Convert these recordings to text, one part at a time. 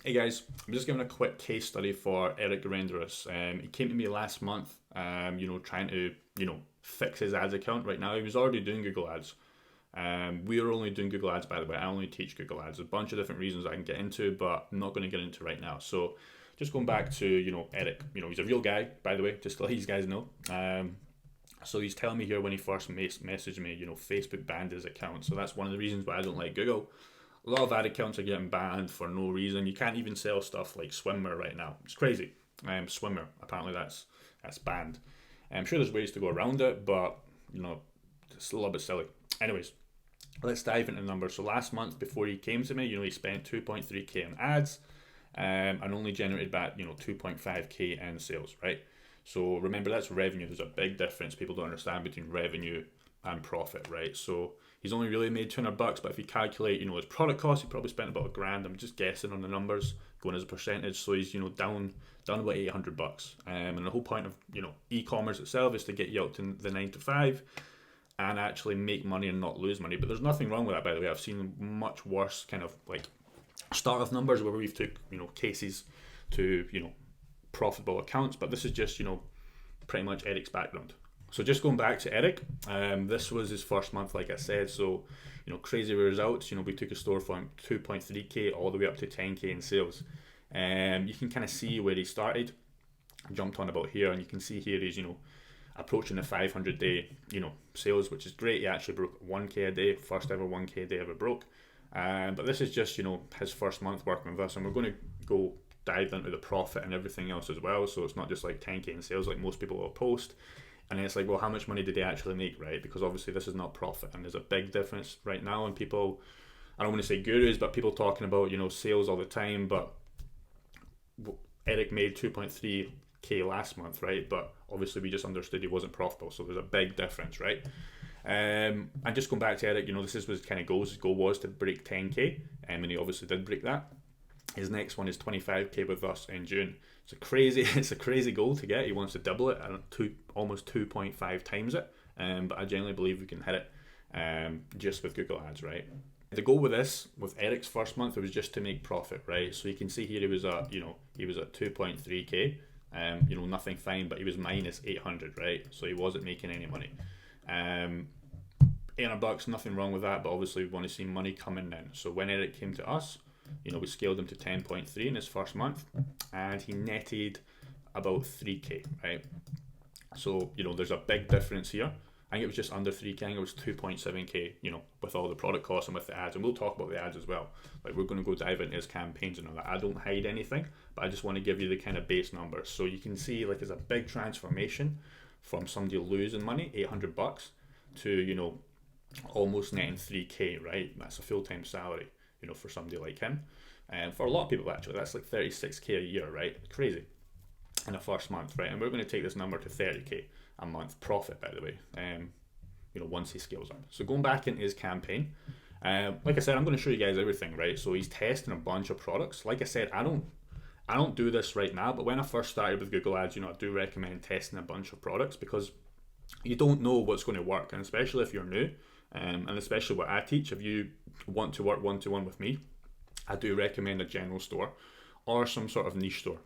Hey guys, I'm just giving a quick case study for Eric Renderis. He came to me last month, trying to, fix his ads account right now. He was already doing Google Ads. We are only doing Google Ads, by the way. I only teach Google Ads. A bunch of different reasons I can get into, but I'm not going to get into right now. So just going back to, Eric, he's a real guy, by the way, just to let you guys know. So he's telling me here when he first messaged me, Facebook banned his account. So that's one of the reasons why I don't like Google. A lot of ad accounts are getting banned for no reason. You can't even sell stuff like swimwear right now. It's crazy. Swimwear, apparently that's banned. I'm sure there's ways to go around it, but it's a little bit silly. Anyways, let's dive into the numbers. So last month before he came to me, he spent 2.3k on ads, and only generated back 2.5k in sales, right? So remember, that's revenue. There's a big difference people don't understand between revenue and profit, right? So he's only really made $200, but if you calculate, his product cost, he probably spent about $1,000. I'm just guessing on the numbers, going as a percentage. So he's, down about $800. And the whole point of, e-commerce itself is to get you out to the 9 to 5 and actually make money and not lose money. But there's nothing wrong with that, by the way. I've seen much worse kind of like start-off numbers where we've took, cases to, profitable accounts. But this is just, pretty much Eric's background. So just going back to Eric, this was his first month, like I said. So, crazy results. We took a store from 2.3k all the way up to 10k in sales. You can kind of see where he started. I jumped on about here, and you can see here he's, approaching the 500 day, sales, which is great. He actually broke 1k a day, first ever 1k a day ever broke. But this is just, his first month working with us, and we're going to go dive into the profit and everything else as well. So it's not just like 10k in sales like most people will post. And then it's like, well, how much money did they actually make, right? Because obviously this is not profit, and there's a big difference right now. And people, I don't want to say gurus, but people talking about, sales all the time. But Eric made 2.3k last month, right? But obviously we just understood he wasn't profitable. So there's a big difference, right? And just going back to Eric, this is what kind of goals. His goal was to break 10k, and he obviously did break that. His next one is 25k with us in June. It's a crazy goal to get. He wants to double it and almost 2.5 times it. But I genuinely believe we can hit it just with Google Ads, right? The goal with this, with Eric's first month, it was just to make profit, right? So you can see here he was at 2.3k. Nothing fine, but he was minus 800, right? So he wasn't making any money. $800, nothing wrong with that, but obviously we want to see money coming in. So when Eric came to us, we scaled him to 10.3 in his first month, and he netted about 3k, right? So, there's a big difference here. I think it was just under 3k, I think it was 2.7k, with all the product costs and with the ads. And we'll talk about the ads as well. Like, we're going to go dive into his campaigns and all that. I don't hide anything, but I just want to give you the kind of base numbers. So you can see, like, it's a big transformation from somebody losing money, $800, to, almost netting 3k, right? That's a full-time salary, for somebody like him. And for a lot of people, actually, that's like 36k a year, right? Crazy. In the first month, right? And we're going to take this number to 30k a month profit, by the way, once he scales up. So going back into his campaign, like I said, I'm going to show you guys everything, right? So he's testing a bunch of products. Like I said, I don't do this right now, but when I first started with Google Ads, I do recommend testing a bunch of products, because you don't know what's going to work, and especially if you're new, and especially what I teach, if you want to work one-to-one with me, I do recommend a general store or some sort of niche store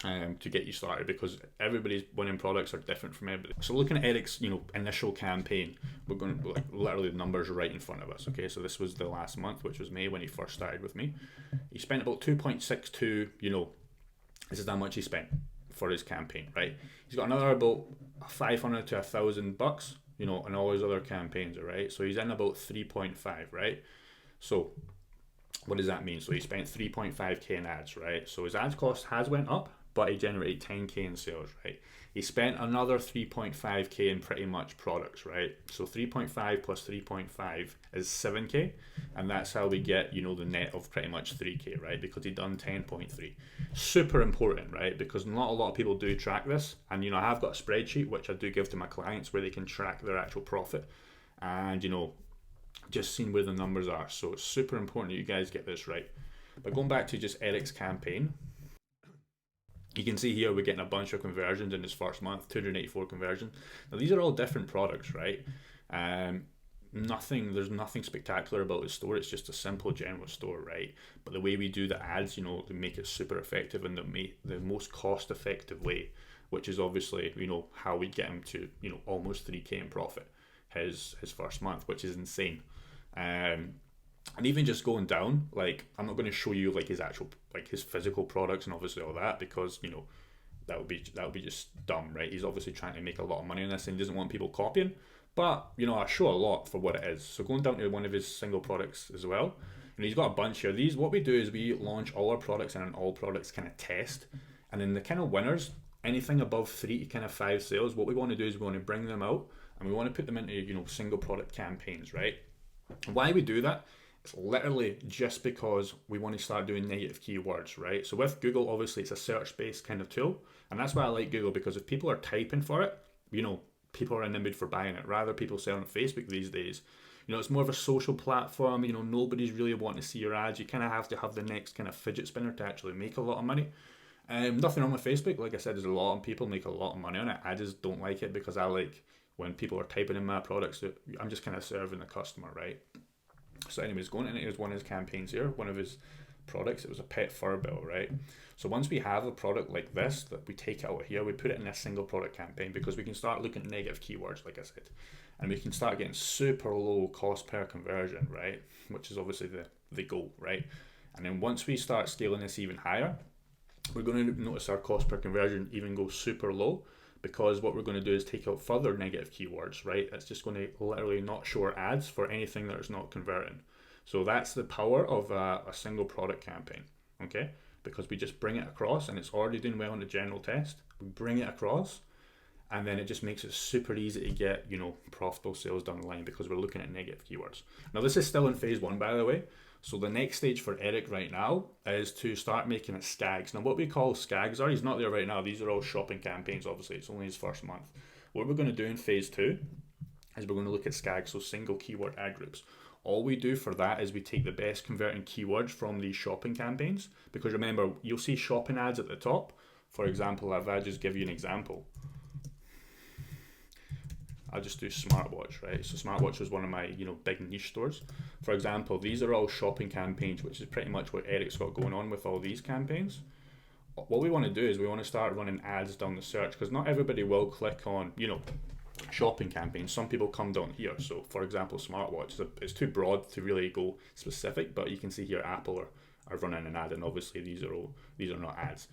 to get you started, because everybody's winning products are different from everybody. So looking at Eric's initial campaign, we're going to, like, literally the numbers are right in front of us. Okay, so this was the last month, which was May, when he first started with me. He spent about 2.62. This is how much he spent for his campaign, right? He's got another about 500 to $1,000, on all his other campaigns, right? So he's in about 3.5, right? So what does that mean? So he spent 3.5k in ads, right? So his ads cost has went up, but he generated 10k in sales, right? He spent another 3.5k in pretty much products, right? So 3.5 plus 3.5 is 7k, and that's how we get, the net of pretty much 3k, right? Because he done 10.3. Super important, right? Because not a lot of people do track this, and I have got a spreadsheet which I do give to my clients where they can track their actual profit, and just seeing where the numbers are. So it's super important that you guys get this right. But going back to just Eric's campaign, you can see here we're getting a bunch of conversions in his first month, 284 conversions. Now these are all different products, right? there's nothing spectacular about the store. It's just a simple general store, right? But the way we do the ads, they make it super effective in the most cost effective way, which is obviously, how we get him to, almost 3K in profit his first month, which is insane. And even just going down, like, I'm not going to show you like his actual, like his physical products and obviously all that, because that would be just dumb, right? He's obviously trying to make a lot of money on this and he doesn't want people copying. But I show a lot for what it is. So going down to one of his single products as well, and he's got a bunch here. These, what we do is we launch all our products in an all products kind of test, and then the kind of winners, anything above 3 to kind of 5 sales, what we want to do is we want to bring them out and we want to put them into single product campaigns, right? Why we do that? It's literally just because we want to start doing negative keywords, right? So with Google, obviously it's a search-based kind of tool, and that's why I like Google, because if people are typing for it, people are in the mood for buying it. Rather, people sell on Facebook these days. It's more of a social platform. Nobody's really wanting to see your ads. You kind of have to have the next kind of fidget spinner to actually make a lot of money. Nothing wrong with Facebook. Like I said, there's a lot of people make a lot of money on it. I just don't like it because I like when people are typing in my products. I'm just kind of serving the customer, right? So anyways, going into one of his campaigns here, one of his products, it was a pet fur bill, right? So once we have a product like this, that we take it out here, we put it in a single product campaign, because we can start looking at negative keywords, like I said, and we can start getting super low cost per conversion, right? Which is obviously the goal, right? And then once we start scaling this even higher, we're going to notice our cost per conversion even go super low, because what we're going to do is take out further negative keywords, right? It's just going to literally not show our ads for anything that is not converting. So that's the power of a single product campaign, okay? Because we just bring it across, and it's already doing well in the general test. We bring it across, and then it just makes it super easy to get, profitable sales down the line, because we're looking at negative keywords. Now, this is still in phase 1, by the way. So the next stage for Eric right now is to start making it skags. Now, what we call skags he's not there right now. These are all shopping campaigns, obviously. It's only his first month. What we're going to do in phase 2 is we're going to look at skags, so single keyword ad groups. All we do for that is we take the best converting keywords from these shopping campaigns, because remember, you'll see shopping ads at the top. For example, if I just give you an example, I'll just do smartwatch, right? So smartwatch is one of my, big niche stores. For example, these are all shopping campaigns, which is pretty much what Eric's got going on with all these campaigns. What we want to do is we want to start running ads down the search, because not everybody will click on, shopping campaigns. Some people come down here. So for example, smartwatch, it's too broad to really go specific, but you can see here Apple are running an ad, and obviously these are not ads.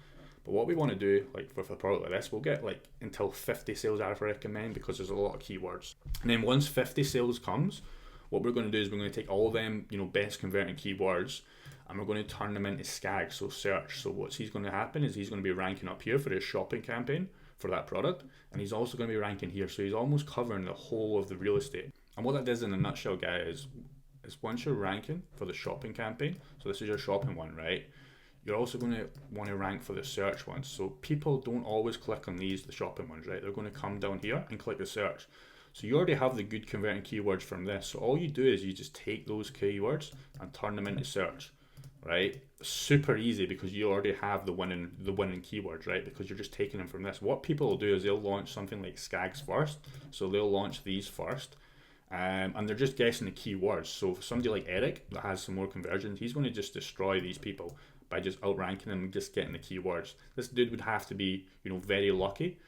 But what we want to do, like with a product like this, we'll get like until 50 sales I recommend, because there's a lot of keywords. And then once 50 sales comes, what we're going to do is we're going to take all of them, best converting keywords, and we're going to turn them into skags, so search. So what's going to happen is he's going to be ranking up here for his shopping campaign for that product, and he's also going to be ranking here. So he's almost covering the whole of the real estate. And what that does in a nutshell, guys, is once you're ranking for the shopping campaign, so this is your shopping one, right? You're also going to want to rank for the search ones. So people don't always click on the shopping ones, right? They're going to come down here and click the search. So you already have the good converting keywords from this. So all you do is you just take those keywords and turn them into search, right? Super easy, because you already have the winning keywords, right? Because you're just taking them from this. What people will do is they'll launch something like skags first. So they'll launch these first. And they're just guessing the keywords. So for somebody like Eric that has some more conversions, he's going to just destroy these people by just outranking them and just getting the keywords. This dude would have to be, very lucky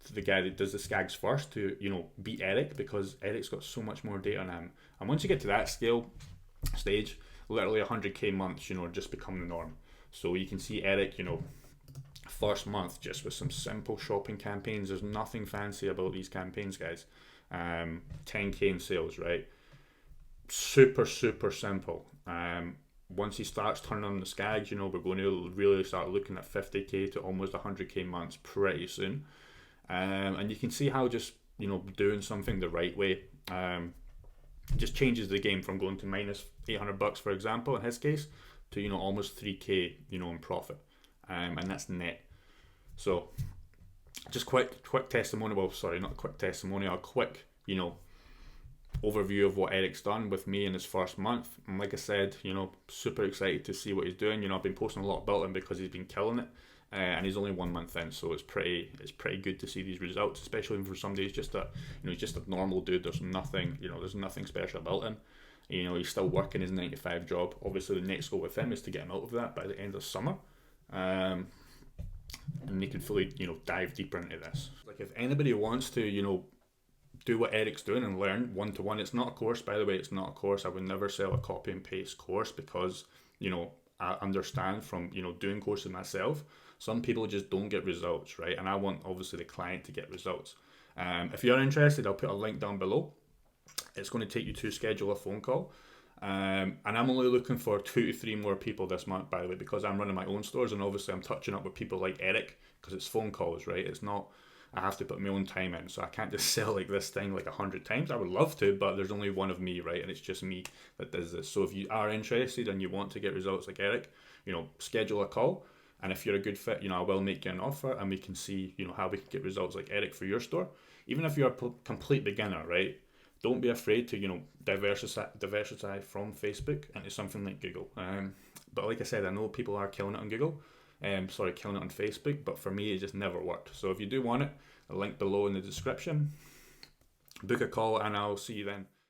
to the guy that does the skags first to, beat Eric, because Eric's got so much more data on him. And once you get to that stage, literally 100k months, just become the norm. So you can see Eric, first month just with some simple shopping campaigns. There's nothing fancy about these campaigns, guys. 10k in sales, right? Super simple. Once he starts turning on the skags, we're going to really start looking at 50k to almost 100k months pretty soon. And you can see how just, doing something the right way just changes the game from going to minus $800, for example, in his case, to, almost 3k, in profit. And that's net. So just quick testimonial, well, sorry, not quick testimonial, quick, overview of what Eric's done with me in his first month. And like I said, super excited to see what he's doing. I've been posting a lot about him because he's been killing it. And he's only 1 month in, so it's pretty good to see these results, especially for somebody who's just just a normal dude. There's nothing special about him. He's still working his 9-to-5 job. Obviously, the next goal with him is to get him out of that by the end of summer, and they can fully dive deeper into this. Like, if anybody wants to do what Eric's doing and learn one-to-one, it's not a course, by the way. It's not a course. I would never sell a copy and paste course because I understand from doing courses myself, some people just don't get results, right? And I want obviously the client to get results. If you're interested, I'll put a link down below. It's going to take you to schedule a phone call. And I'm only looking for 2 to 3 more people this month, by the way, because I'm running my own stores, and obviously I'm touching up with people like Eric because it's phone calls, right? It's not, I have to put my own time in, so I can't just sell like this thing like 100 times. I would love to, but there's only one of me, right? And it's just me that does this. So if you are interested and you want to get results like Eric, schedule a call. And if you're a good fit, I will make you an offer, and we can see, how we can get results like Eric for your store. Even if you're a complete beginner, right? Don't be afraid to, diversify from Facebook into something like Google. But like I said, I know people are killing it on Google. Killing it on Facebook. But for me, it just never worked. So if you do want it, a link below in the description. Book a call, and I'll see you then.